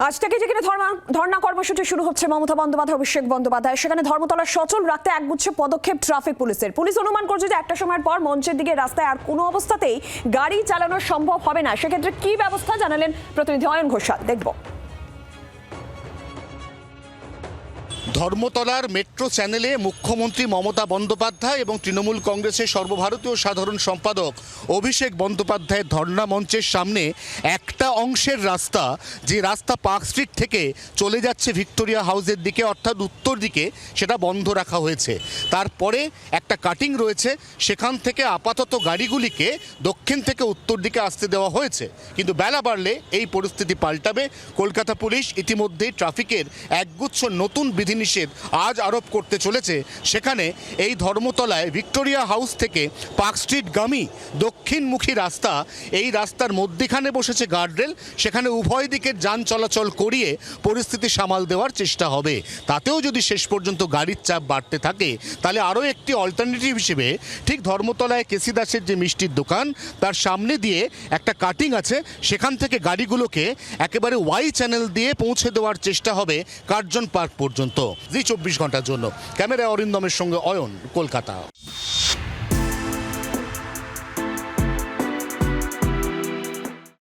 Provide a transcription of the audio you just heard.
আজ থেকে যেখানে ধর্ণা কর্মসূচি শুরু হচ্ছে মমতা বন্দ্যোপাধ্যায় অভিষেক বন্দ্যোপাধ্যায়, সেখানে ধর্মতলা সচল রাখতে একগুচ্ছ পদক্ষেপ ট্রাফিক পুলিশের। পুলিশ অনুমান করছে যে একটা সময়ের পর মঞ্চের দিকে রাস্তায় আর কোনো অবস্থাতেই গাড়ি চালানো সম্ভব হবে না। সেক্ষেত্রে কি ব্যবস্থা জানালেন প্রতিনিধি অয়ন ঘোষাল, দেখব। ধর্মতলার মেট্রো চ্যানেলে মুখ্যমন্ত্রী মমতা বন্দ্যোপাধ্যায় এবং তৃণমূল কংগ্রেসের সর্বভারতীয় সাধারণ সম্পাদক অভিষেক বন্দ্যোপাধ্যায়ের ধর্ণা মঞ্চের সামনে একটা অংশের রাস্তা, যে রাস্তা পার্ক স্ট্রিট থেকে চলে যাচ্ছে ভিক্টোরিয়া হাউসের দিকে অর্থাৎ উত্তর দিকে, সেটা বন্ধ রাখা হয়েছে। তারপরে একটা কাটিং রয়েছে, সেখান থেকে আপাতত গাড়িগুলিকে দক্ষিণ থেকে উত্তর দিকে আসতে দেওয়া হয়েছে। কিন্তু বেলা বাড়লে এই পরিস্থিতি পাল্টাবে। কলকাতা পুলিশ ইতিমধ্যেই ট্রাফিকের একগুচ্ছ নতুন বিধিনিষেধ আজ আরোপ করতে চলেছে। সেখানে এই ধর্মতলায় ভিক্টোরিয়া হাউস থেকে পার্ক স্ট্রিট গামী দক্ষিণমুখী রাস্তা, এই রাস্তার মধ্যখানে বসেছে গার্ডরেল। সেখানে উভয় দিকের যান চলাচল করিয়ে পরিস্থিতি সামাল দেওয়ার চেষ্টা হবে। তাতেও যদি শেষ পর্যন্ত গাড়ির চাপ বাড়তে থাকে, তাহলে আরও একটি অল্টারনেটিভ হিসেবে ঠিক ধর্মতলায় কেসি দাসের যে মিষ্টির দোকান, তার সামনে দিয়ে একটা কাটিং আছে, সেখান থেকে গাড়িগুলোকে একেবারে ওয়াই চ্যানেল দিয়ে পৌঁছে দেওয়ার চেষ্টা হবে কার্জন পার্ক পর্যন্ত। জি 24 ঘন্টার জন্য ক্যামেরায় অরিন্দমের সঙ্গে অয়ন, কলকাতা।